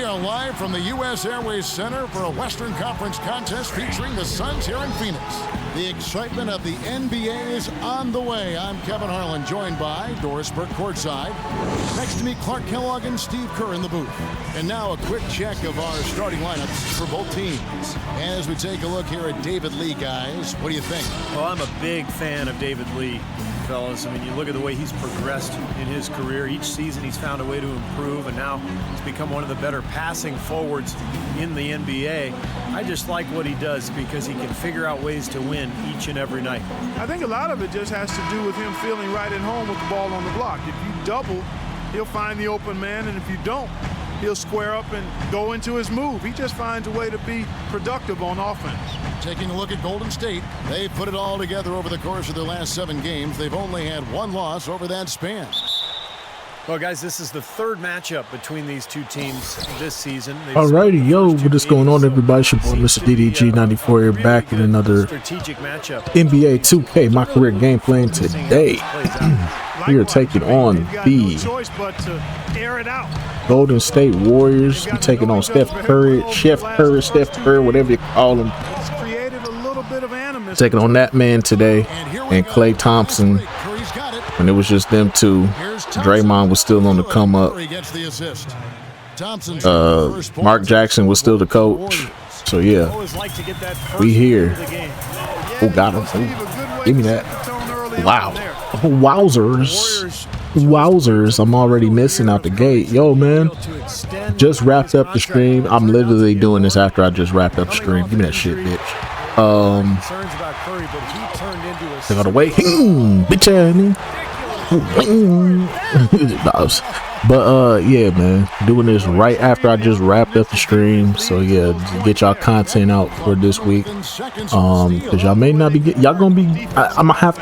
are live from the U.S. Airways Center for a Western Conference contest featuring the Suns here in Phoenix. The excitement of the NBA is on the way. I'm Kevin Harlan, joined by Doris Burke courtside. Next to me, Clark Kellogg and Steve Kerr in the booth. And now a quick check of our starting lineups for both teams. As we take a look here at David Lee, guys, what do you think? Well, I'm a big fan of David Lee, fellas. I mean, you look at the way he's progressed in his career. Each season he's found a way to improve, and now he's become one of the better passing forwards in the NBA. I just like what he does because he can figure out ways to win each and every night. I think a lot of it just has to do with him feeling right at home with the ball on the block. If you double, he'll find the open man, and if you don't, he'll square up and go into his move. He just finds a way to be productive on offense. Taking a look at Golden State, they put it all together over the course of their last 7 games. They've only had 1 loss over that span. Well, guys, this is the third matchup between these two teams this season. Alrighty, yo, what is going on, everybody? It's your boy, Mr. DDG94 here, back in another strategic matchup. NBA 2K My Career game playing today. We are taking on the Golden State Warriors. We're taking on Steph Curry, Chef Curry, whatever you call him. Taking on that man today, and Klay Thompson. When it was just them two, Draymond was still on the come up. Mark Jackson was still the coach. So yeah, we here. Oh, got him. Oh, give me that. Wow. Wowzers. I'm already missing out the gate. Yo, man. Just wrapped up the stream. I'm literally doing this after I just wrapped up the stream. Give me that shit, bitch. They got away. Bitch ass. But yeah, man, doing this right after I just wrapped up the stream. So yeah, get y'all content out for this week. Cause y'all may not be y'all gonna be. I'm gonna have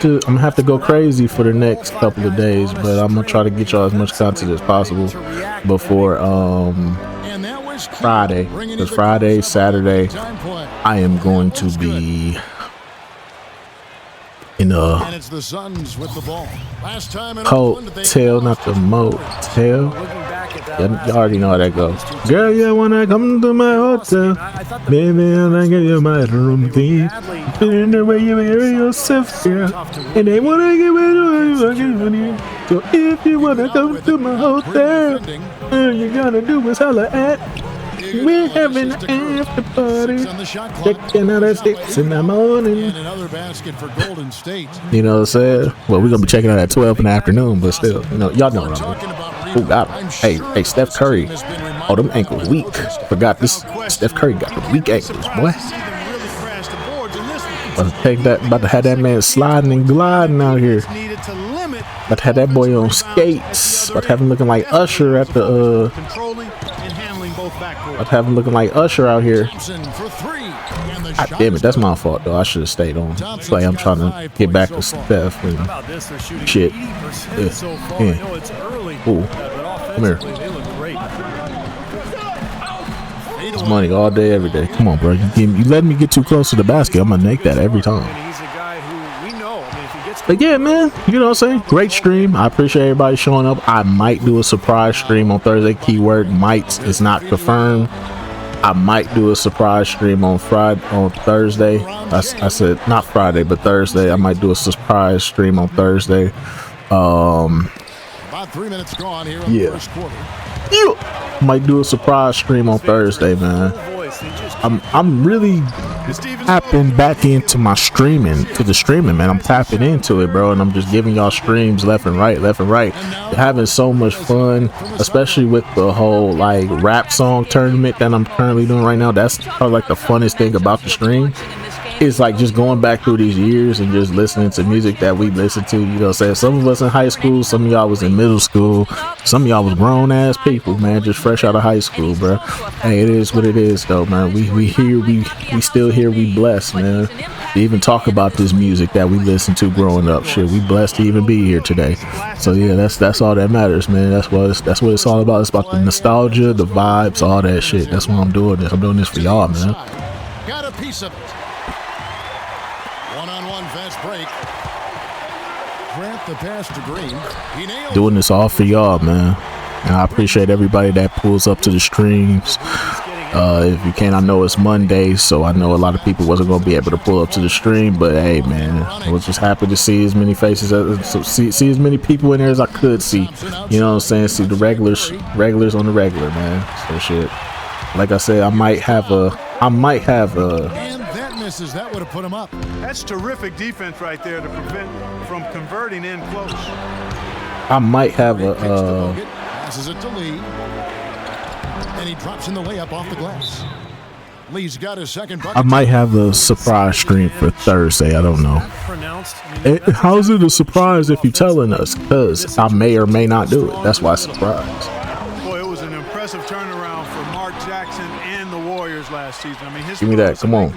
to go crazy for the next couple of days, but I'm gonna try to get y'all as much content as possible before Friday. Cause Friday, Saturday, I am going to be in a hotel, not the motel. Y'all already know how that goes. Girl, you wanna come to my hotel? Baby, I'll give you my room key. In the way you hear yourself, girl. And they wanna give it. So if you wanna come to my hotel, all you gotta do is holler at. We're having an after party. Checking out at 6 in the morning. You know what I'm saying? Well, we're gonna be checking out at 12 in the afternoon, but still, you know, y'all know what I'm doing. Oh, got him. Hey, Steph Curry. Oh, them ankles weak. Forgot this. Steph Curry got the weak ankles, boy. About to have that man sliding and gliding out here. About to have that boy on skates. About to have him looking like Usher at the I'd have him looking like Usher out here. God damn it, that's my fault though. I should have stayed on. Like I'm trying to get back to Steph and shit. Yeah. Ooh. Come here. It's money all day, every day. Come on, bro. You let me get too close to the basket, I'm gonna make that every time. But yeah, man, you know what I'm saying? Great stream. I appreciate everybody showing up. I might do a surprise stream on Thursday. Keyword might is not confirmed. I might do a surprise stream on Thursday. I said not Friday, but Thursday. I might do a surprise stream on Thursday. About 3 minutes gone here in the first quarter. Yeah. Might do a surprise stream on Thursday, man. I'm really tapping back into my streaming, man. I'm tapping into it, bro, and I'm just giving y'all streams left and right. Having so much fun, especially with the whole like rap song tournament that I'm currently doing right now. That's probably like the funnest thing about the stream. It's like just going back through these years and just listening to music that we listened to. You know what I'm saying? Some of us in high school, some of y'all was in middle school, some of y'all was grown ass people, man, just fresh out of high school, bro. Hey, it is what it is though, man. We still here, we blessed, man, to even talk about this music that we listened to growing up. Shit, we blessed to even be here today. So yeah, that's all that matters, man. That's what it's all about. It's about the nostalgia, the vibes, all that shit. That's why I'm doing this. I'm doing this for y'all, man. Got a piece of it. One-on-one fast break. Grant the pass to Green. Doing this all for y'all, man. And I appreciate everybody that pulls up to the streams. If you can, I know it's Monday, so I know a lot of people wasn't going to be able to pull up to the stream, but hey, man, I was just happy to see as many faces, see as many people in there as I could see. You know what I'm saying? See the regulars on the regular, man. So shit. Like I said, I might have a. And that misses. That would have put him up. That's terrific defense right there to prevent from converting in close. I might have a. Passes it to Lee. And he drops in the layup off the glass. Lee's got his second bucket. I might have a surprise stream for Thursday. I don't know. How's it a surprise if you're telling us? Because I may or may not do it. That's why it's a surprise. Boy, it was an impressive turnaround for Mark Jackson and the Warriors last season. I mean, his give me that. Come on.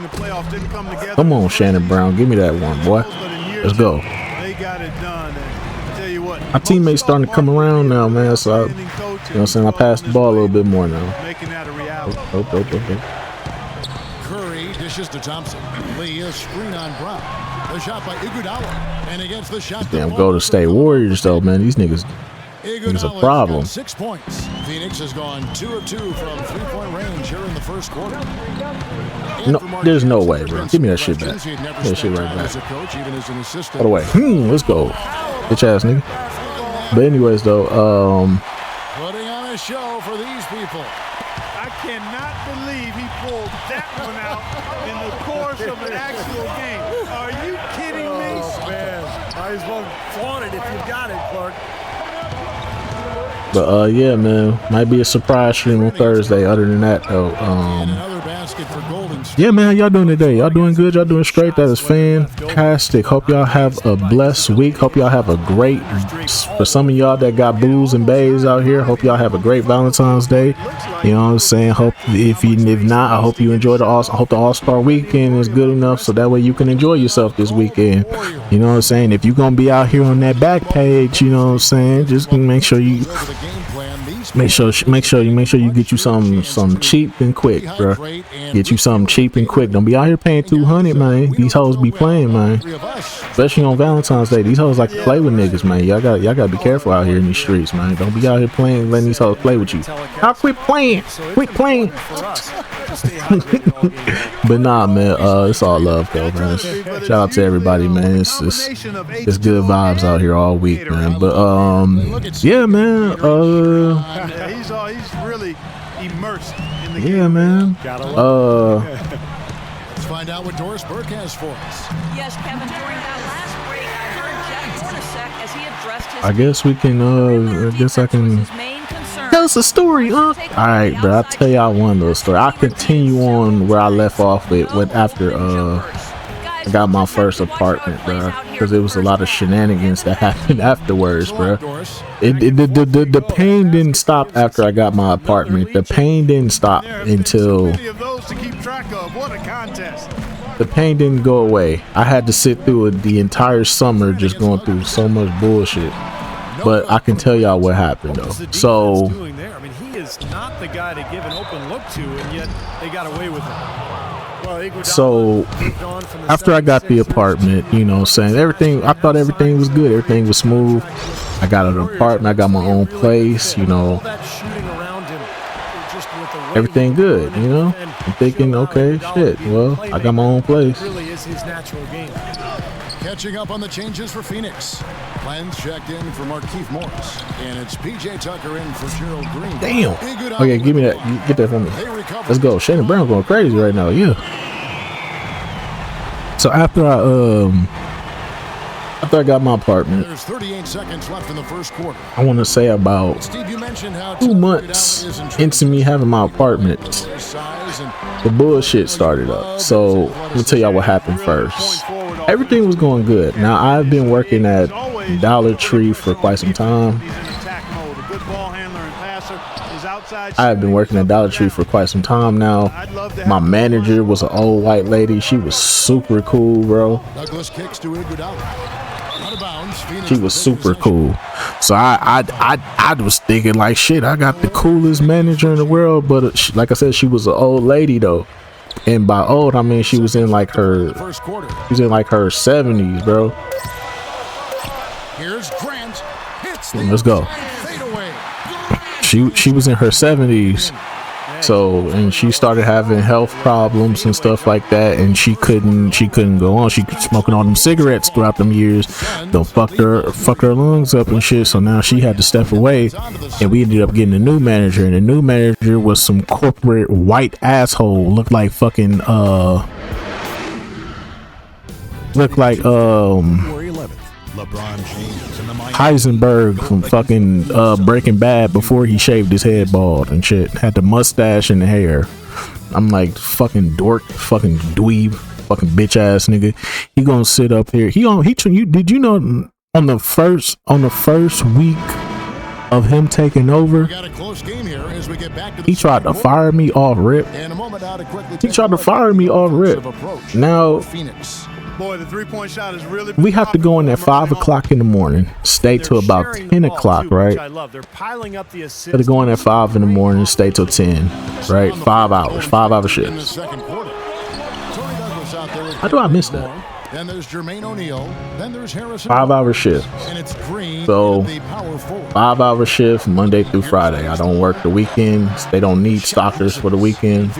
Come on, Shannon Brown. Give me that one, boy. Let's go. They got it done. And I tell you what, my teammates starting to come around now, man. So, you know what I'm saying? I passed the ball a little bit more now. Making that a reality. Curry dishes to Thompson. Lee, a screen on Brown. The shot by Iguodala. And against the shot. Damn, Golden State Warriors, though, man. These niggas. It's a problem. 6 points. Phoenix has gone 2 of 2 from 3-point range here in the first quarter. No, there's no way, bro. Give me that shit back. Give me that shit right back. By the way, let's go. Bitch ass nigga. But anyways, though, putting on a show for these people. I cannot believe he pulled that one out in the course of an actual game. Are you kidding me? Oh, man. Might as well flaunt it if you've got it, Clark. But yeah, man, might be a surprise stream on Thursday. Other than that, though, yeah, man, how y'all doing today? Y'all doing good? Y'all doing straight? That is fantastic. Hope y'all have a blessed week. Hope y'all have a great. For some of y'all that got booze and bays out here, hope y'all have a great Valentine's Day. You know what I'm saying? Hope if not, I hope you enjoy I hope the All-Star weekend is good enough so that way you can enjoy yourself this weekend. You know what I'm saying? If you're gonna be out here on that back page, you know what I'm saying? Just make sure you. Make sure you get you some cheap and quick, bro. Get you something cheap and quick. Don't be out here paying $200, man. These hoes be playing, man. Especially on Valentine's Day. These hoes like to play with niggas, man. Y'all gotta be careful out here in these streets, man. Don't be out here playing, letting these hoes play with you. I'll quit playing. Quit playing. But nah, man. It's all love, though, man. Shout out to everybody, man. It's good vibes out here all week, man. But yeah, man. He's really immersed in the game. Yeah, man. Let's find out what Doris Burke has for us. Yes, Kevin, during that last break, I heard Jeff Hornacek as he addressed his I guess we can, I guess I can tell us a story, huh? Alright, bro, I'll tell y'all one little story. I'll continue on where I left off with after, I got my first apartment, bro, because there was a lot of shenanigans that happened afterwards, bro. The pain didn't stop after I got my apartment. The pain didn't stop until the pain didn't go away. I had to sit through it the entire summer just going through so much bullshit. But I can tell y'all what happened, though. So I mean, he is not the guy to give an open look to, and yet they got away with it. So after I got the apartment, you know what I'm saying, I thought everything was good, everything was smooth. I got an apartment, I got my own place, you know, everything good, you know. I'm thinking, okay, shit, well, I got my own place. Catching up on the changes for Phoenix. Plans checked in for Markieff Morris, and it's PJ Tucker in for Gerald Green. Damn. Okay, give me that. Get that from me. Let's go. Shannon Brown going crazy right now. Yeah. So after I got my apartment, there's 38 seconds left in the first quarter. I want to say about Steve, you mentioned how 2 months into me having my apartment, the bullshit started up. So let me tell y'all what happened first. Everything was going good. Now I've been working at Dollar Tree for quite some time. I've been working at Dollar Tree for quite some time now. My manager was an old white lady. She was super cool, bro. She was super cool. So I was thinking like, shit, I got the coolest manager in the world. But like I said, she was an old lady though. And by old, I mean she was in like her 70s, bro. Here's Grant. Let's go. she was in her 70s. So, and she started having health problems and stuff like that, and she couldn't go on. She was smoking all them cigarettes throughout them years. They'll fuck her lungs up and shit. So now she had to step away, and we ended up getting a new manager, and the new manager was some corporate white asshole. Looked like fucking Heisenberg from fucking Breaking Bad before he shaved his head bald and shit. Had the mustache and the hair. I'm like, fucking dork, fucking dweeb, fucking bitch ass nigga. He gonna sit up here. Did you know on the first week of him taking over, he tried to fire me off rip. Now, boy, the three-point shot is really. We have to go in at 5 o'clock in the morning, stay till about 10 o'clock, right? They're piling up the assists. Got to go in at 5 in the morning, stay till 10, right? 5 hours, 5-hour shifts. How do I miss that? Then there's Jermaine O'Neal. Then there's Harrison. 5-hour shift. And it's Green. So 5-hour shift Monday through Friday. I don't work the weekends. They don't need stockers for the weekends.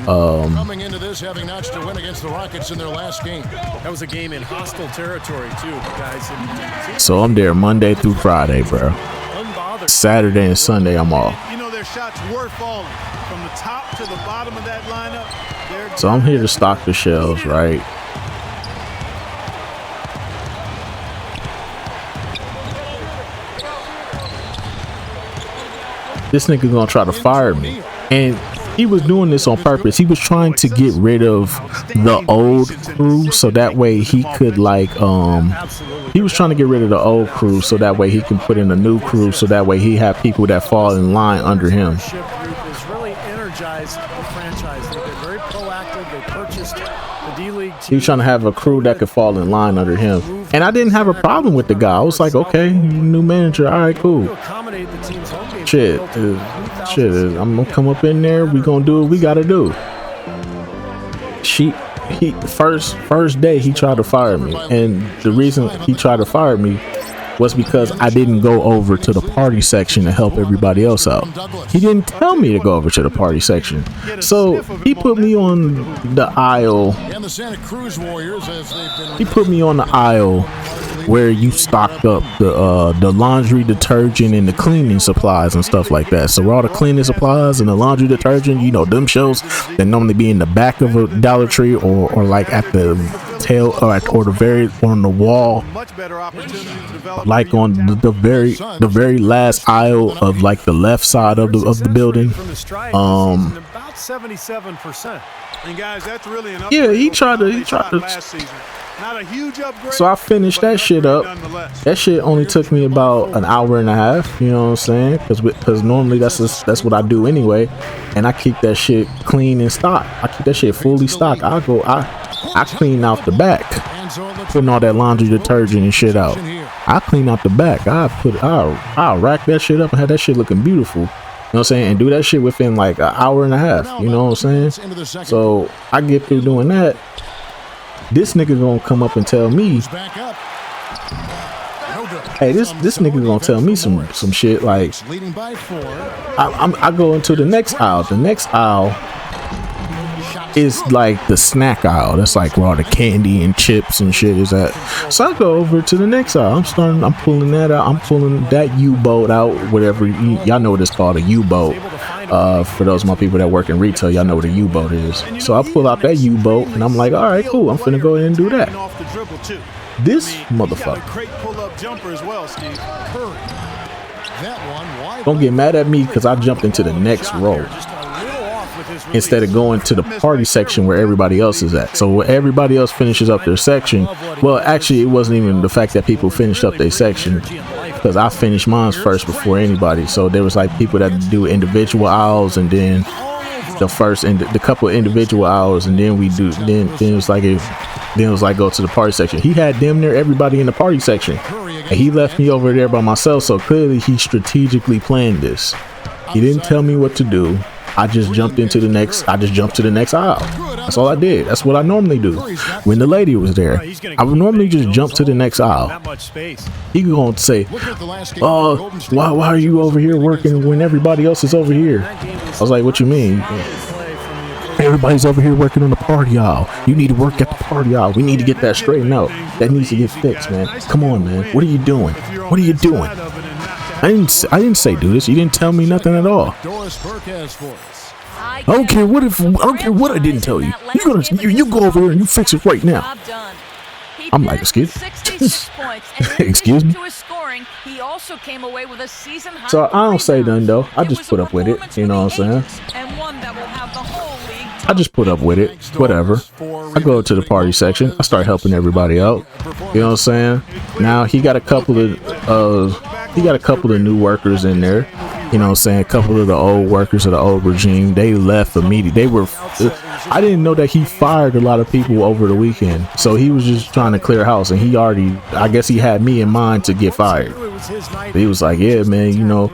Coming into this, having notched a win against the Rockets in their last game. That was a game in hostile territory too, guys. So I'm there Monday through Friday, bro. Saturday and Sunday I'm off. You know, their shots were falling from the top to the bottom of that lineup. So I'm here to stock the shelves, right? This nigga gonna try to fire me, and he was doing this on purpose. He was trying to get rid of the old crew so that way he could he was trying to get rid of the old crew so that way he can put in a new crew so that way he have people that fall in line under him. He was trying to have a crew that could fall in line under him, and I didn't have a problem with the guy. I was like, okay, new manager, all right, cool. Shit, I'm gonna come up in there. We gonna do what we gotta do. He first day he tried to fire me, and the reason he tried to fire me was because I didn't go over to the party section to help everybody else out. He didn't tell me to go over to the party section. So he put me on the aisle. He put me on the aisle where you stocked up the laundry detergent and the cleaning supplies and stuff like that. So where all the cleaning supplies and the laundry detergent, you know, them shelves that normally be in the back of a Dollar Tree or like at the tail or the very on the wall, like on the very last aisle of like the left side of the building. About 77%. And guys, that's really an yeah, he tried to last season. Not a huge upgrade. So I finished that shit up. That shit only took me about an hour and a half. You know what I'm saying? Because normally that's what I do anyway, and I keep that shit clean and stocked. I keep that shit fully stocked. I clean out the back, putting all that laundry detergent and shit out. I clean out the back. I'll rack that shit up and have that shit looking beautiful. You know what I'm saying? And do that shit within like an hour and a half. You know what I'm saying? So I get through doing that. This nigga gonna come up and tell me, hey, this nigga gonna tell me some shit like, I go into the next aisle. The next aisle is like the snack aisle. That's like where all the candy and chips and shit is at. So I go over to the next aisle. I'm pulling that out. I'm pulling that U-boat out, whatever. Y'all know what it's called, a U-boat. For those of my people that work in retail, y'all know what a U-boat is. So I pull out that U-boat and I'm like, all right, cool. I'm finna go ahead and do that. This motherfucker. Don't get mad at me because I jumped into the next row instead of going to the party section where everybody else is at. So where everybody else finishes up their section, well, actually, it wasn't even the fact that people finished up their section, because I finished mine first before anybody. So there was like people that do individual aisles, and then the couple of individual aisles, and then it was like go to the party section. He had damn near everybody in the party section, and he left me over there by myself. So clearly he strategically planned this. He didn't tell me what to do. I just jumped to the next aisle. That's all I did. That's what I normally do. When the lady was there, I would normally just jump to the next aisle. He gonna say, why are you over here working when everybody else is over here? I was like, what you mean? Everybody's over here working on the party aisle. You need to work at the party aisle. We need to get that straightened out. That needs to get fixed, man. Come on, man. What are you doing? What are you doing? I didn't say do this. You didn't tell me nothing at all. I don't care what I didn't tell you. You go over here and you fix it right now. I'm like, excuse me. So I don't say nothing though. I just put up with it. You know what I'm saying? I just put up with it. Whatever. I go to the party section. I start helping everybody out. You know what I'm saying? Now he got a couple of new workers in there. You know what I'm saying? A couple of the old workers of the old regime, they left immediately. I didn't know that he fired a lot of people over the weekend. So he was just trying to clear house, and I guess he had me in mind to get fired. He was like, yeah, man, you know,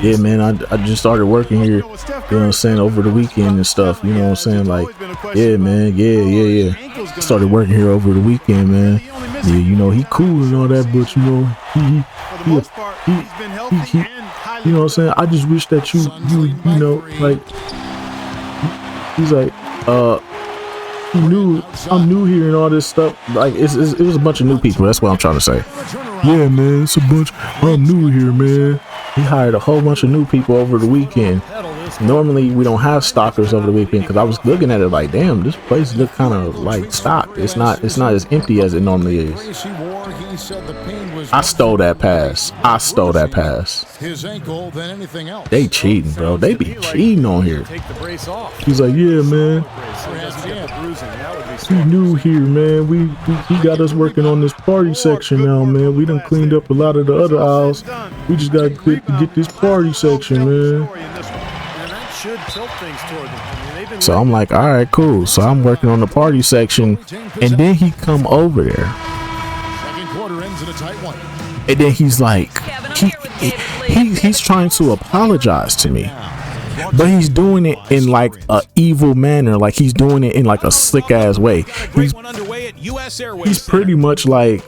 yeah, man, I just started working here, you know what I'm saying, over the weekend and stuff, you know what I'm saying, like, yeah, man, yeah. I started working here over the weekend, man. Yeah, you know, he cool and all that, but, you know, he you know what I'm saying, I just wish that you know, like, he's like, I'm new here and all this stuff. Like it was a bunch of new people. That's what I'm trying to say. Yeah, man, it's a bunch. I'm new here, man. He hired a whole bunch of new people over the weekend. Normally we don't have stockers over the weekend because I was looking at it like, damn, this place look kind of like stocked. It's not as empty as it normally is. I stole that pass. His ankle than anything else. They cheating, bro. They be cheating on here. He's like, yeah, man. We new here, man. We got us working on this party section now, man. We done cleaned up a lot of the other aisles. We just got to get this party section, man. So I'm like, all right, cool. So I'm working on the party section, and then he come over there. Second quarter ends in a tight one. And then he's like, he's trying to apologize to me, but he's doing it in like a evil manner. Like he's doing it in like a slick ass way. He's pretty much like,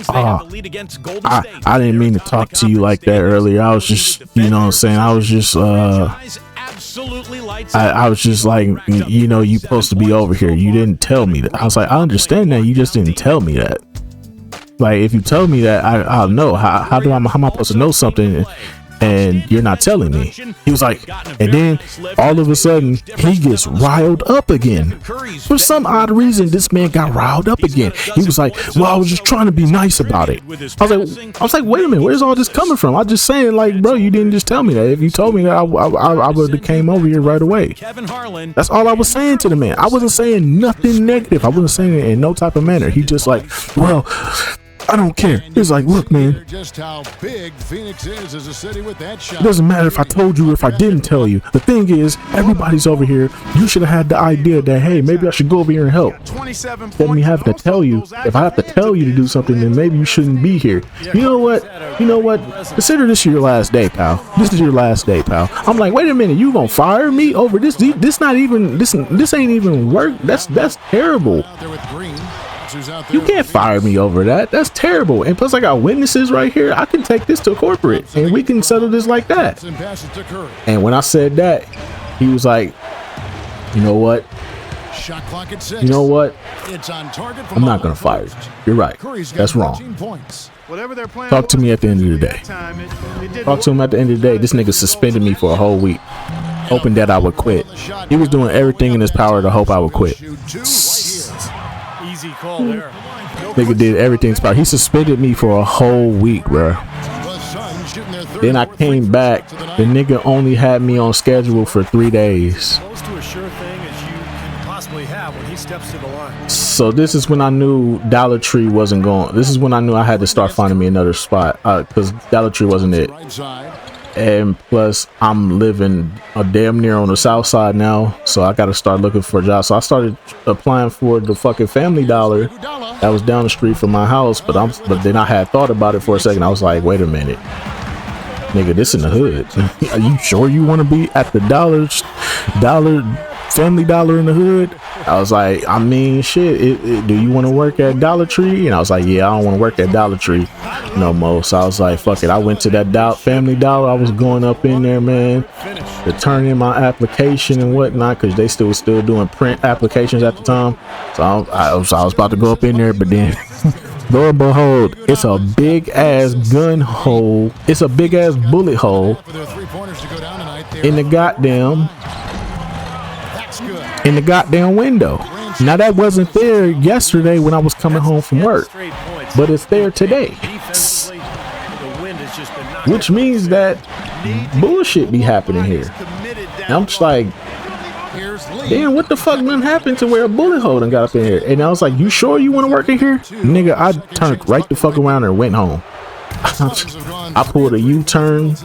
I didn't mean to talk to you like that earlier. I was just, you know what I'm saying? I was just, I was just like, you know, you supposed to be over here. You didn't tell me that. I was like, I understand that. You just didn't tell me that. Like, if you told me that, I'll know. How am I supposed to know something and you're not telling me? He was like, and then all of a sudden he gets riled up again. For some odd reason, this man got riled up again. He was like, well, I was just trying to be nice about it. I was like, wait a minute, where's all this coming from? I'm just saying, like, bro, you didn't just tell me that. If you told me that, I would have came over here right away. That's all I was saying to the man. I wasn't saying nothing negative. I wasn't saying it in no type of manner. He just like, well, I don't care. It's like, look, man, just how big Phoenix is as a city with that shot. It doesn't matter if I told you or if I didn't tell you. The thing is, everybody's over here. You should have had the idea that, hey, maybe I should go over here and help. Instead of me having to tell you, if I have to tell you to do something, then maybe you shouldn't be here. You know what? Consider this your last day, pal. This is your last day, pal. I'm like, wait a minute, you gonna fire me over this? This ain't even work. That's terrible. You can't fire me over that. That's terrible. And plus I got witnesses right here. I can take this to corporate and we can settle this like that. And when I said that, he was like, you know what? You know what? I'm not gonna fire you. You're right. That's wrong. Talk to me at the end of the day. Talk to him at the end of the day. This nigga suspended me for a whole week, hoping that I would quit. He was doing everything in his power to hope I would quit. Easy call there. Nigga did everything. He suspended me for a whole week, bro. Then I came back. The nigga only had me on schedule for 3 days. Close to a sure thing as you can possibly have when he steps to the line. So this is when I knew Dollar Tree wasn't going. This is when I knew I had to start finding me another spot because Dollar Tree wasn't it. And plus I'm living damn near on the south side now, so I got to start looking for a job. So I started applying for the fucking Family Dollar that was down the street from my house, but then I had thought about it for a second. I was like, wait a minute, nigga, this in the hood. Are you sure you want to be at the Family Dollar in the hood? I was like, I mean, shit, do you want to work at Dollar Tree? And I was like, yeah, I don't want to work at Dollar Tree no more. So I was like, fuck it. I went to that Family Dollar. I was going up in there, man, to turn in my application and whatnot, because they still doing print applications at the time. So I was about to go up in there, but then lo and behold, it's a big ass gun hole. It's a big ass bullet hole in the goddamn window. Now that wasn't there yesterday when I was coming home from work, but it's there today, which means that bullshit be happening here. And I'm just like, damn, what the fuck done happened to where a bullet hole done got up in here? And I was like, you sure you want to work in here? Nigga, I turned right the fuck around and went home. I pulled a U-turn,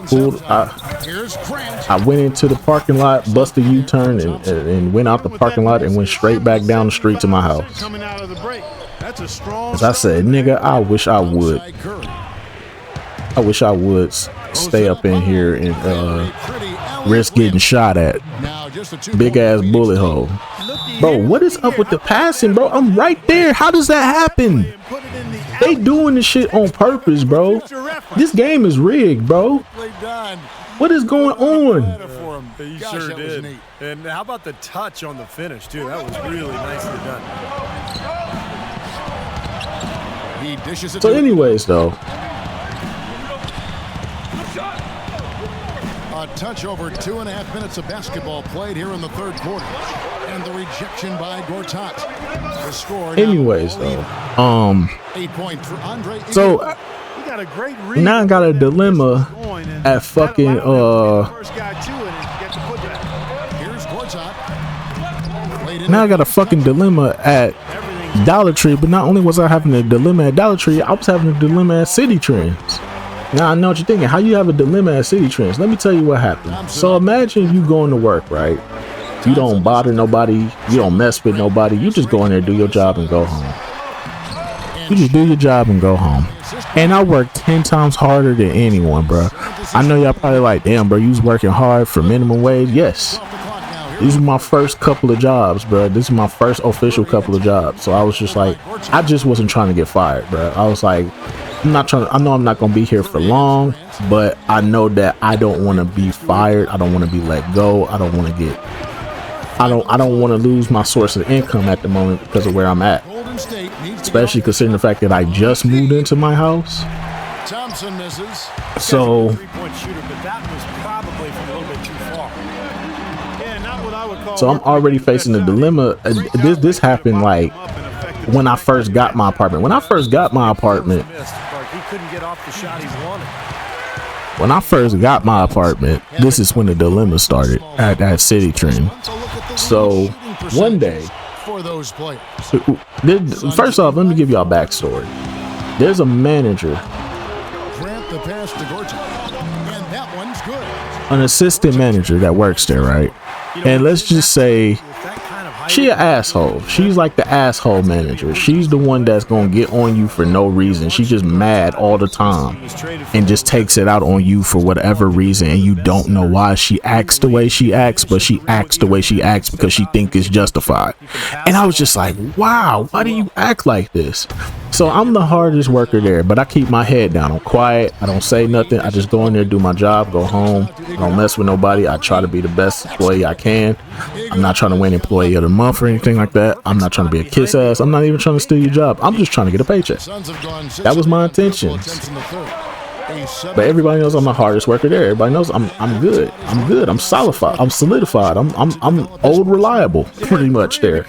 I went into the parking lot, busted a U-turn, and went out the parking lot and went straight back down the street to my house. As I said, nigga, I wish I would stay up in here and risk getting shot at. Big ass bullet hole. Bro, what is up with the passing, bro? I'm right there. How does that happen? They doing this shit on purpose, bro. This game is rigged, bro. What is going on? He sure did. And how about the touch on the finish, too? That was really nicely done. So anyways, though, a touch over 2.5 minutes of basketball played here in the third quarter, and the rejection by Gortat. The score. Anyways, though, 8 point for Andre. So now I got a dilemma at fucking Now I got a fucking dilemma at Dollar Tree, but not only was I having a dilemma at Dollar Tree, I was having a dilemma at City Trends. Now I know what you're thinking. How you have a dilemma at City Trends? Let me tell you what happened. So imagine you going to work, right? You don't bother nobody. You don't mess with nobody. You just go in there, do your job, and go home. You just do your job and go home. And I work 10 times harder than anyone, bro. I know y'all probably like, damn, bro, you was working hard for minimum wage. Yes. These are my first couple of jobs, bro. This is my first official couple of jobs. So I was just like, I just wasn't trying to get fired, bro. I was like, I know I'm not going to be here for long, but I know that I don't want to be fired. I don't want to be let go. I don't want to lose my source of income at the moment because of where I'm at. Especially considering the fact that I just moved into my house. Thompson misses. So I'm already facing a dilemma. This happened like when I first got my apartment. When I first got my apartment, this is when the dilemma started at City Trend. So one day, first off, let me give y'all a backstory. There's a manager, an assistant manager that works there, right? And let's just say she an asshole. She's like the asshole manager. She's the one that's gonna get on you for no reason. She's just mad all the time and just takes it out on you for whatever reason, and you don't know why she acts the way she acts, but she acts the way she acts because she thinks it's justified. And I was just like, wow, why do you act like this? So I'm the hardest worker there, but I keep my head down. I'm quiet. I don't say nothing. I just go in there, do my job, go home. I don't mess with nobody. I try to be the best employee I can. I'm not trying to win employee of the month or anything like that. I'm not trying to be a kiss ass. I'm not even trying to steal your job. I'm just trying to get a paycheck. That was my intentions. But everybody knows I'm the hardest worker there. Everybody knows I'm good. I'm good. I'm solidified. I'm old reliable pretty much there.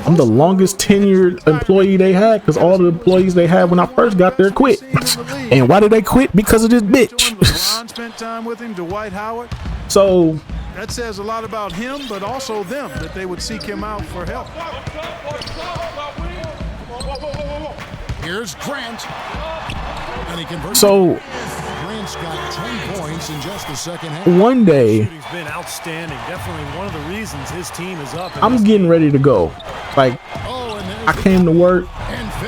I'm the longest tenured employee they had because all the employees they had when I first got there quit. And why did they quit? Because of this bitch. So that says a lot about him, but also them, that they would seek him out for help. Here's Grant. So Grant's got 10 points in just the second half. One day, He's been outstanding. Definitely one of the reasons his team is up. I'm getting ready to go. Like, I came to work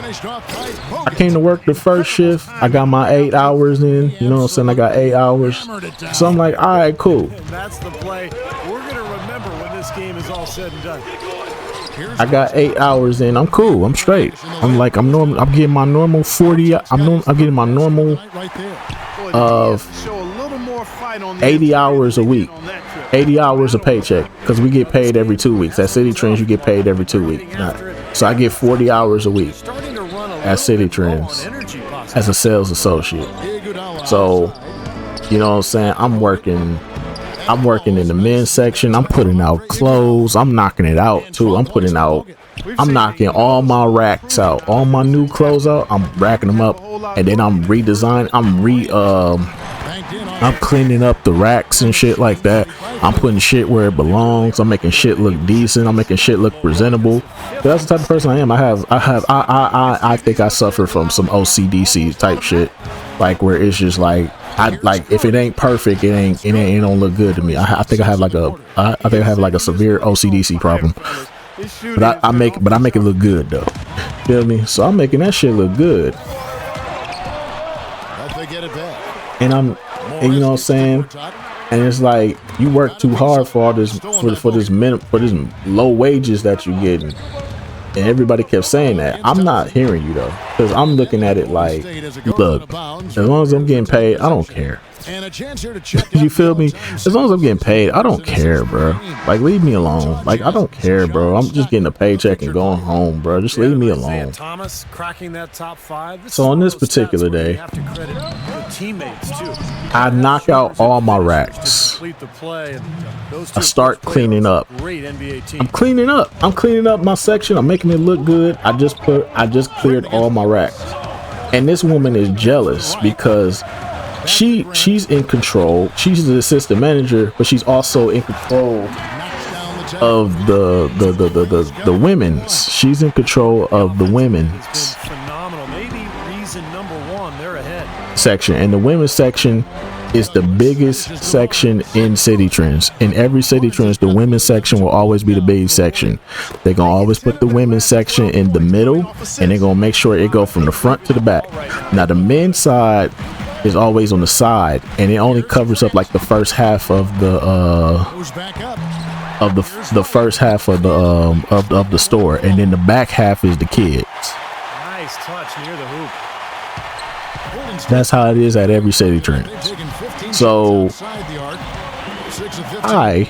I came to work the first shift. I got my 8 hours in. You know what I'm saying? I got 8 hours. So I'm like, all right, cool. That's the play we're going to remember when this game is all said and done. I got 8 hours in. I'm cool. I'm straight. I'm like, I'm getting my normal 40. I'm getting my normal 80 hours a week. 80 hours a paycheck, because we get paid every 2 weeks. At City Trends, you get paid every 2 weeks. So I get 40 hours a week at City Trends as a sales associate. So, you know what I'm saying? I'm working in the men's section. I'm putting out clothes. I'm knocking it out too. I'm knocking all my racks out, all my new clothes out. I'm racking them up, and then I'm redesigning. I'm cleaning up the racks and shit like that. I'm putting shit where it belongs. I'm making shit look decent. I'm making shit look presentable. That's the type of person I am. I think I suffer from some OCDC type shit, like where it's just like, if it ain't perfect, it don't look good to me. I think I have like a severe OCDC problem. But I make it look good though. Feel me? So I'm making that shit look good. And you know what I'm saying? And it's like, you work too hard for all this, for this low wages that you're getting. And everybody kept saying that. I'm not hearing you though, because I'm looking at it like, look, as long as I'm getting paid, I don't care. You feel me? As long as I'm getting paid, I don't care, bro. Like, leave me alone. Like, I don't care, bro. I'm just getting a paycheck and going home, bro. Just leave me alone. So on this particular day, I knock out all my racks. I start cleaning up. I'm cleaning up my section. I'm making it look good. I just cleared all my racks. And this woman is jealous because she's in control. She's the assistant manager, but she's also in control of the women's. She's in control of the women's section, and the women's section is the biggest section in City Trends. In every City Trends, the women's section will always be the big section. They're gonna always put the women's section in the middle, and they're gonna make sure it go from the front to the back. Now the men's side is always on the side, and it only covers up like the first half of the first half of the store, and then the back half is the kids. Nice touch near the hoop. That's how it is at every City Trend. So I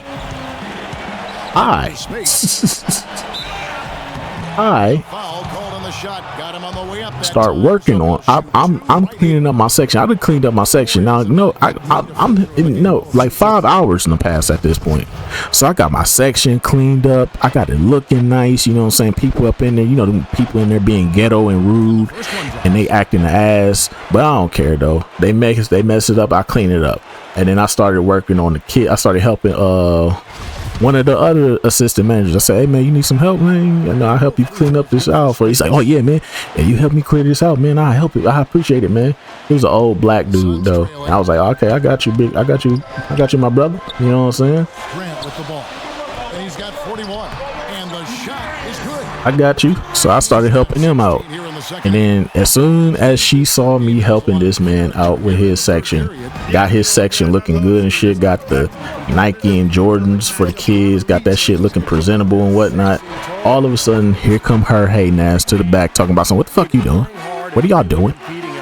start working on. I'm cleaning up my section. I've cleaned up my section now. No, I'm like 5 hours in the past at this point. So I got my section cleaned up. I got it looking nice. You know what I'm saying? People up in there, you know, the people in there being ghetto and rude, and they acting the ass. But I don't care though. They mess it up. I clean it up, and then I started working on the kid. I started helping one of the other assistant managers. I said, hey man, you need some help, man? And I'll help you clean up this out for you. He's like, oh yeah, man. And you help me clear this out, man. I'll help you. I appreciate it, man. He was an old black dude though. And I was like, okay, I got you, big. I got you, my brother. You know what I'm saying? Grant with the ball. And he's got 41. And the shot is good. I got you. So I started helping him out. And then as soon as she saw me helping this man out with his section, got his section looking good and shit, got the Nike and Jordans for the kids, got that shit looking presentable and whatnot, all of a sudden here come her hating ass to the back talking about something. What the fuck you doing? What are y'all doing?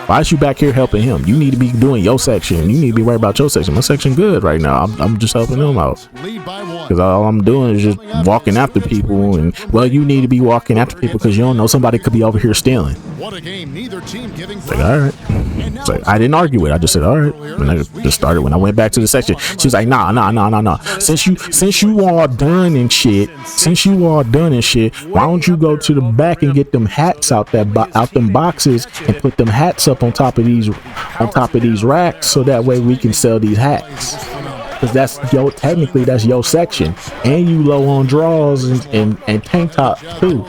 Why is you back here helping him? You need to be doing your section. You need to be worried about your section. My section good right now. I'm just helping him out. Because all I'm doing is just walking after people. And, well, you need to be walking after people because you don't know, somebody could be over here stealing. What a game. Neither team giving. Like, all right. It's like, I didn't argue with it. I just said, all right. And I just started. When I went back to the section, she was like, nah. Since you all done and shit, why don't you go to the back and get them hats out them boxes and put them hats up on top of these racks, so that way we can sell these hats. because that's technically that's your section, and you low on draws and tank top too.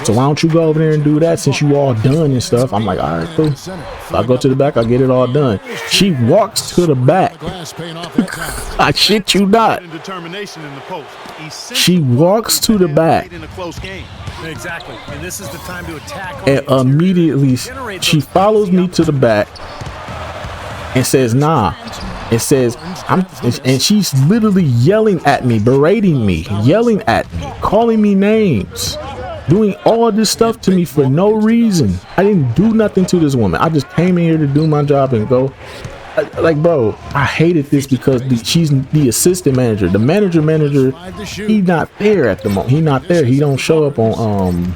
So why don't you go over there and do that since you all done and stuff? I'm like, all right, cool. So I go to the back, I get it all done. She walks to the back. I shit you not. She walks to the back. Exactly. And this is the time to attack. And immediately she follows me to the back and says, nah. It says, and she's literally yelling at me, berating me, yelling at me, calling me names, doing all this stuff to me for no reason. I didn't do nothing to this woman. I just came in here to do my job and go. Like, bro, I hated this because she's the assistant manager. The manager, he's not there at the moment. He's not there. He don't show up on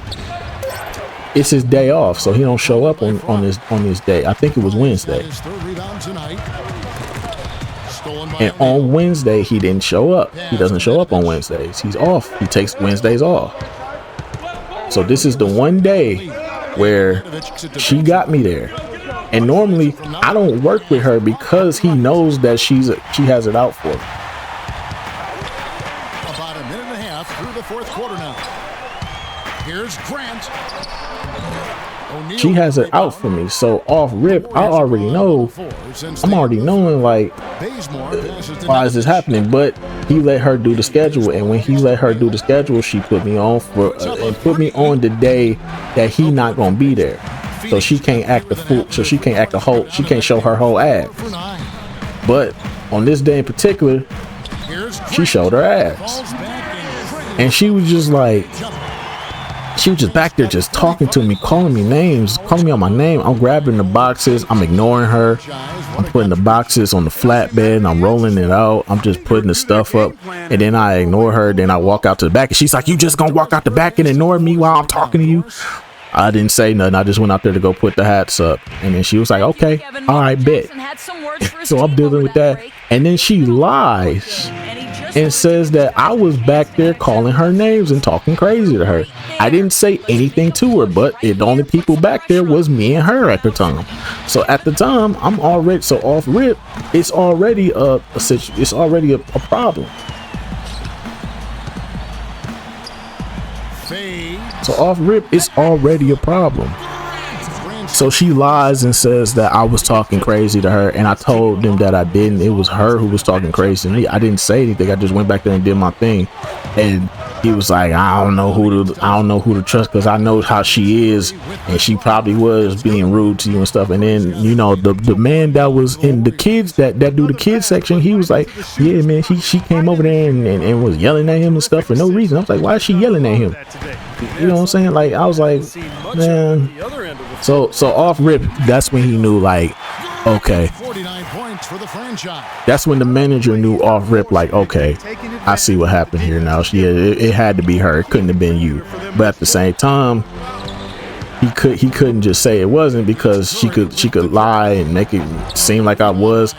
it's his day off, so he don't show up on this day. I think it was Wednesday. And on Wednesday he didn't show up. He doesn't show up on Wednesdays. He's off. He takes Wednesdays off. So this is the one day where she got me there. And normally I don't work with her because he knows that she has it out for me. About a minute and a half through the fourth quarter now. Here's Grant. She has it out for me. So off rip, I already know. I'm already knowing like, why is this happening? But he let her do the schedule, and when he let her do the schedule, she put me on for and put me on the day that he not gonna be there. So she can't act the fool. So she can't act the whole. She can't show her whole ass. But on this day in particular, she showed her ass, and she was just like, she was just back there, just talking to me, calling me names, calling me on my name. I'm grabbing the boxes. I'm ignoring her. I'm putting the boxes on the flatbed and I'm rolling it out. I'm just putting the stuff up, and then I ignore her. Then I walk out to the back, and she's like, "You just gonna walk out the back and ignore me while I'm talking to you?" I didn't say nothing. I just went out there to go put the hats up. And then she was like, okay, all right, bet. So I'm dealing with that. And then she lies and says that I was back there calling her names and talking crazy to her. I didn't say anything to her, but the only people back there was me and her at the time. So at the time, I'm already, so off rip, it's already a problem. So off rip, it's already a problem. So she lies and says that I was talking crazy to her, and I told them that I didn't. It was her who was talking crazy to me. I didn't say anything. I just went back there and did my thing. And he was like, I don't know who to trust, because I know how she is, and she probably was being rude to you and stuff. And then, you know, the man that was in the kids that do the kids section, he was like, yeah, man, she came over there and was yelling at him and stuff for no reason. I was like, why is she yelling at him? You know what I'm saying? Like, I was like, man. So off rip, that's when he knew, like, okay. That's when the manager knew off rip, like, okay, I see what happened here now. Yeah, it had to be her. It couldn't have been you. But at the same time, he couldn't just say it wasn't, because she could lie and make it seem like I was.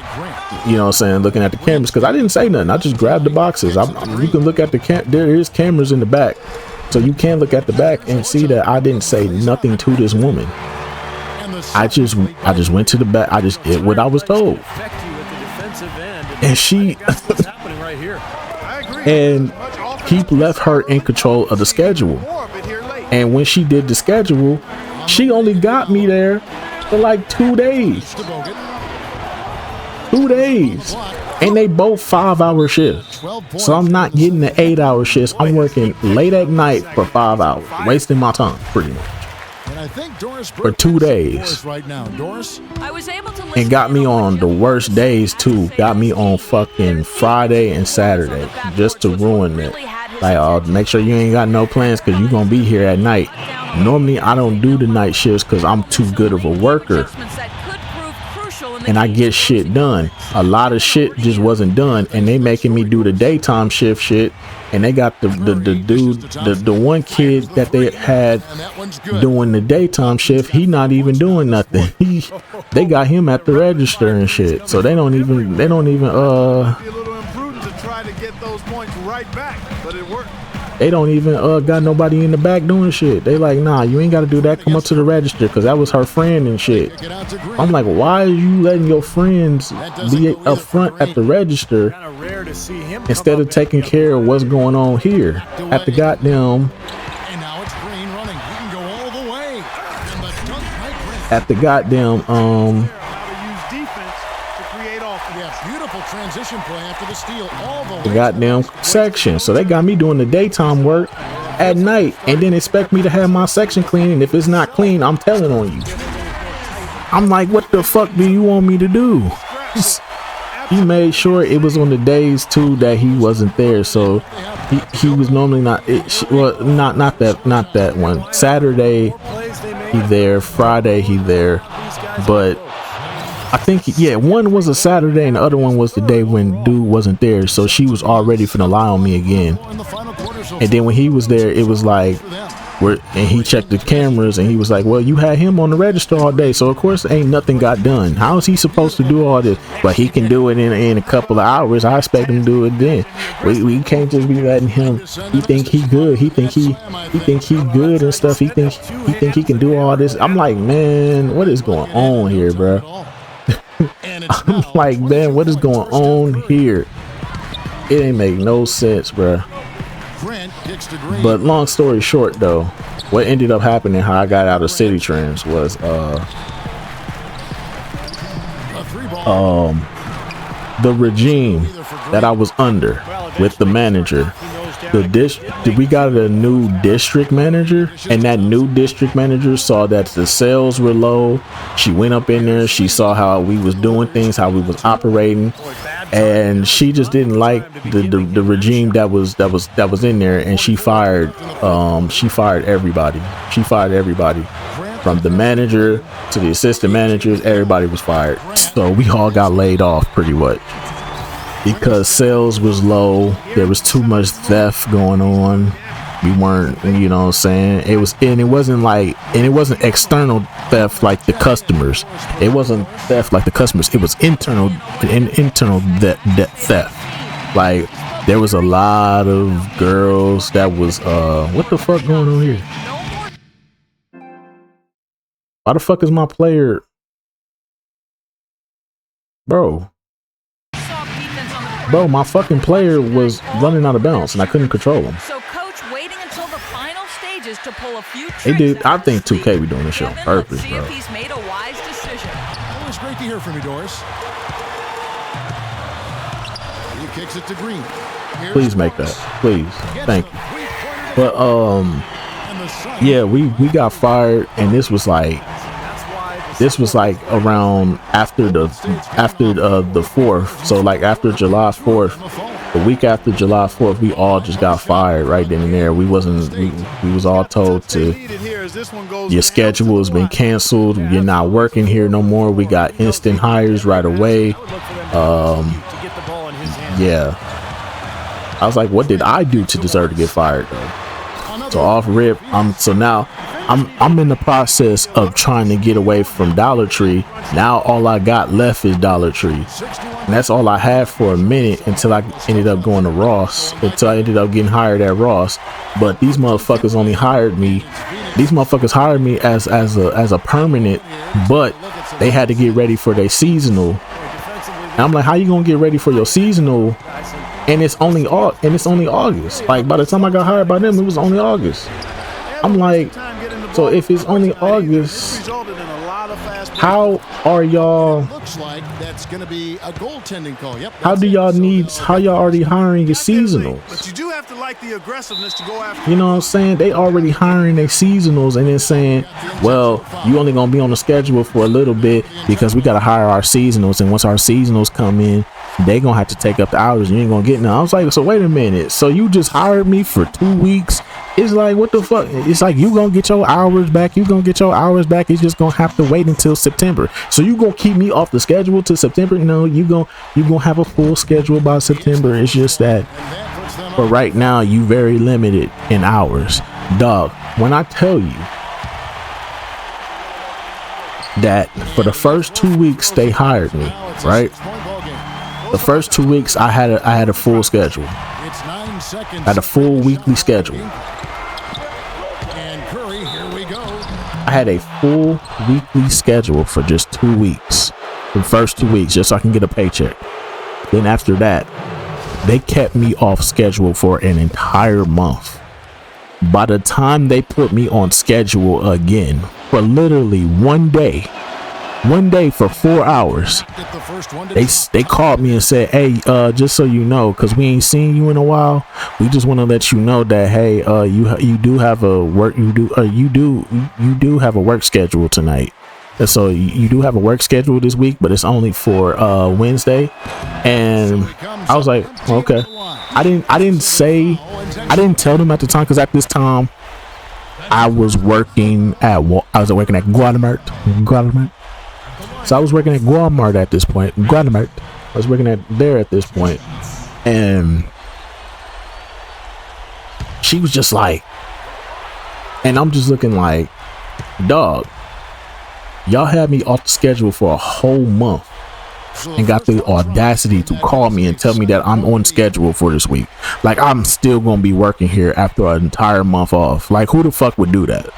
You know what I'm saying, looking at the cameras, because I didn't say nothing. I just grabbed the boxes. You can look at there is cameras in the back. So you can look at the back and see that I didn't say nothing to this woman. I just went to the back. I just did what I was told. And she and he left her in control of the schedule. And when she did the schedule, she only got me there for like 2 days. 2 days. And they both 5-hour shifts. So I'm not getting the 8-hour shifts. I'm working late at night for 5 hours, wasting my time pretty much. For 2 days. And got me on the worst days too. Got me on fucking Friday and Saturday just to ruin it. Like, make sure you ain't got no plans, because you're gonna be here at night. Normally I don't do the night shifts because I'm too good of a worker. And I get shit done. A lot of shit just wasn't done, and they making me do the daytime shift shit. And they got the dude, the one kid that they had doing the daytime shift, he not even doing nothing. They got him at the register and shit. So they don't even be a little imprudent to try to get those points right back, but it worked. They don't even got nobody in the back doing shit. They like, nah, you ain't got to do that. Come up to the register, because that was her friend and shit. I'm like, why are you letting your friends be up front at the register instead of taking care of what's going on here at the goddamn transition play after the steal, the goddamn section. So they got me doing the daytime work at night and then expect me to have my section clean, and if it's not clean, I'm telling on you. I'm like, what the fuck do you want me to do? He made sure it was on the days too that he wasn't there, so he was normally not not that one. Saturday he there, Friday he there, but I think, yeah, one was a Saturday and the other one was the day when dude wasn't there. So she was already finna lie on me again. And then when he was there, it was like, and he checked the cameras and he was like, well, you had him on the register all day. So of course ain't nothing got done. How is he supposed to do all this? But he can do it in a couple of hours. I expect him to do it then. We can't just be letting him, he think he good. He think he good and stuff. He think he can do all this. I'm like, man, what is going on here, bro? I'm like, man, what is going on here? It ain't make no sense, bro. But long story short, though, what ended up happening, how I got out of City Trends was the regime that I was under with the manager. We got a new district manager, and that new district manager saw that the sales were low. She went up in there, she saw how we was doing things, how we was operating, and she just didn't like the regime that was in there, and she fired everybody. She fired everybody from the manager to the assistant managers. Everybody was fired, so we all got laid off pretty much. Because sales was low, there was too much theft going on. We weren't, you know what I'm saying? It wasn't external theft like the customers. It wasn't theft like the customers. It was internal theft. Like, there was a lot of girls that was what the fuck going on here? Why the fuck is my player, bro, my fucking player was running out of bounds and I couldn't control him. So coach waiting until the final stages to pull a few tricks. They did. I think 2K be doing this shit on purpose, bro. If he's made a wise decision. Always great to hear from you, Doris. He kicks it to Green. Please make that. Please. Thank you. But yeah, we got fired, and this was like around after the 4th. So like after July 4th, the week after July 4th, we all just got fired right then and there. We was all told to, your schedule has been canceled, you're not working here no more. We got instant hires right away. Yeah, I was like, what did I do to deserve to get fired though? So off rip, I'm in the process of trying to get away from Dollar Tree. Now all I got left is Dollar Tree, and that's all I had for a minute until I ended up going to Ross, until I ended up getting hired at Ross. But these motherfuckers only hired me. These motherfuckers hired me as a permanent, but they had to get ready for their seasonal. And I'm like, how you gonna get ready for your seasonal? And it's only August. Like, by the time I got hired by them, it was only August. I'm like, so if it's only August, how are y'all? Looks like that's going to be a goaltending call. Yep. How y'all already hiring your seasonals? But you do have to like the aggressiveness to go after. You know what I'm saying? They already hiring their seasonals and then saying, well, you only gonna be on the schedule for a little bit because we gotta hire our seasonals, and once our seasonals come in, they gonna have to take up the hours and you ain't gonna get none. I was like, so wait a minute, so you just hired me for 2 weeks? It's like, what the fuck? It's like, you gonna get your hours back. You gonna get your hours back. It's just gonna have to wait until September. So you gonna keep me off the schedule till September? No, you gonna have a full schedule by September. It's just that, but right now you very limited in hours, dog. When I tell you that for the first 2 weeks they hired me, right? The first 2 weeks, I had a full schedule. It's 9 seconds. I had a full weekly schedule. And Curry, here we go. I had a full weekly schedule for just 2 weeks. The first 2 weeks, just so I can get a paycheck. Then after that, they kept me off schedule for an entire month. By the time they put me on schedule again for literally one day for 4 hours, they called me and said, "Hey, just so you know, because we ain't seen you in a while, we just want to let you know that hey, you do have a work schedule tonight. And so you do have a work schedule this week, but it's only for Wednesday." And I was like, okay. I didn't tell them at the time, because at this time I was working at Guadamart. So I was working at Walmart at this point. I was working there at this point, and she was just like, and I'm just looking like, dog, y'all had me off the schedule for a whole month and got the audacity to call me and tell me that I'm on schedule for this week. Like, I'm still gonna be working here after an entire month off. Like, who the fuck would do that?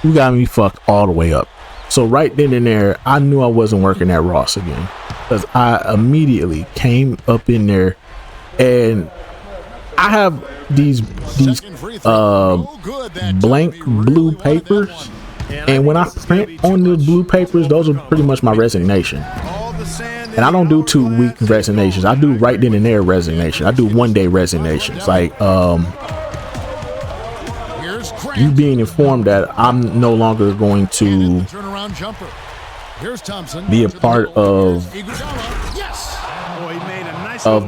You got me fucked all the way up. So right then and there, I knew I wasn't working at Ross again, because I immediately came up in there, and I have these blank blue papers, and when I print on the blue papers, those are pretty much my resignation. And I don't do 2 week resignations. I do right then and there resignation. I do 1 day resignations. Like, you being informed that I'm no longer going to be a part of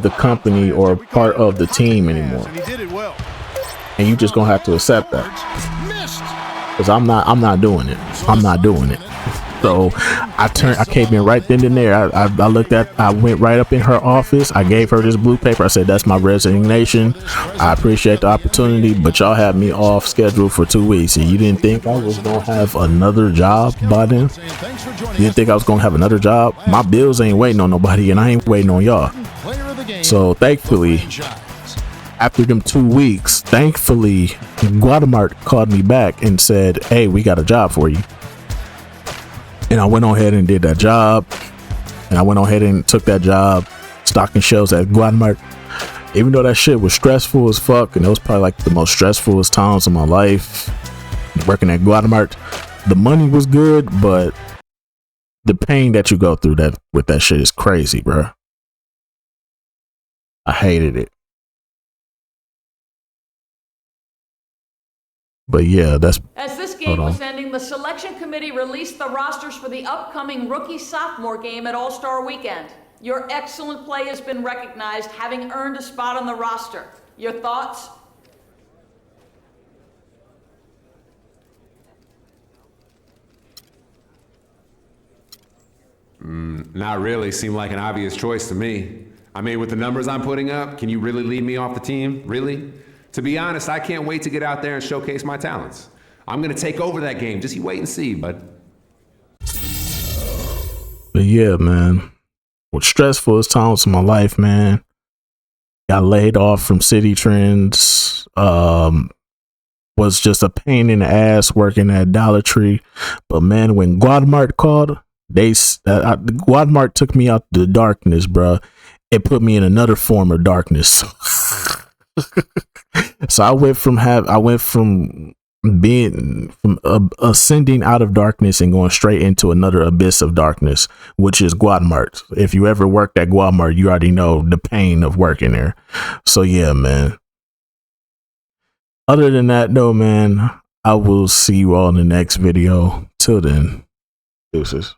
the company or part of the team anymore. And you just gonna have to accept that, because I'm not doing it. So I came in right then and there. I went right up in her office. I gave her this blue paper. I said, "That's my resignation. I appreciate the opportunity, but y'all had me off schedule for 2 weeks. And you didn't think I was going to have another job by then? You didn't think I was going to have another job? My bills ain't waiting on nobody, and I ain't waiting on y'all." So thankfully, after them 2 weeks, Guadamart called me back and said, "Hey, we got a job for you." And I went on ahead and did that job. And I went on ahead and took that job, stocking shelves at Guadamart. Even though that shit was stressful as fuck, and it was probably like the most stressful times of my life working at Guadamart. The money was good, but the pain that you go through with that shit is crazy, bro. I hated it. But yeah, as this game was ending, the selection committee released the rosters for the upcoming rookie-sophomore game at All-Star Weekend. Your excellent play has been recognized, having earned a spot on the roster. Your thoughts? Not really. Seemed like an obvious choice to me. I mean, with the numbers I'm putting up, can you really leave me off the team? Really? To be honest, I can't wait to get out there and showcase my talents. I'm going to take over that game. Just you wait and see, bud. But yeah, man. With stressful times in my life, man. Got laid off from City Trends. Was just a pain in the ass working at Dollar Tree. But man, when Guadamart called, Guadamart took me out the darkness, bro. It put me in another form of darkness. So I went from ascending out of darkness and going straight into another abyss of darkness, which is Guadamart. If you ever worked at Guadamart, you already know the pain of working there. So yeah, man. Other than that, though, man, I will see you all in the next video. Till then, deuces.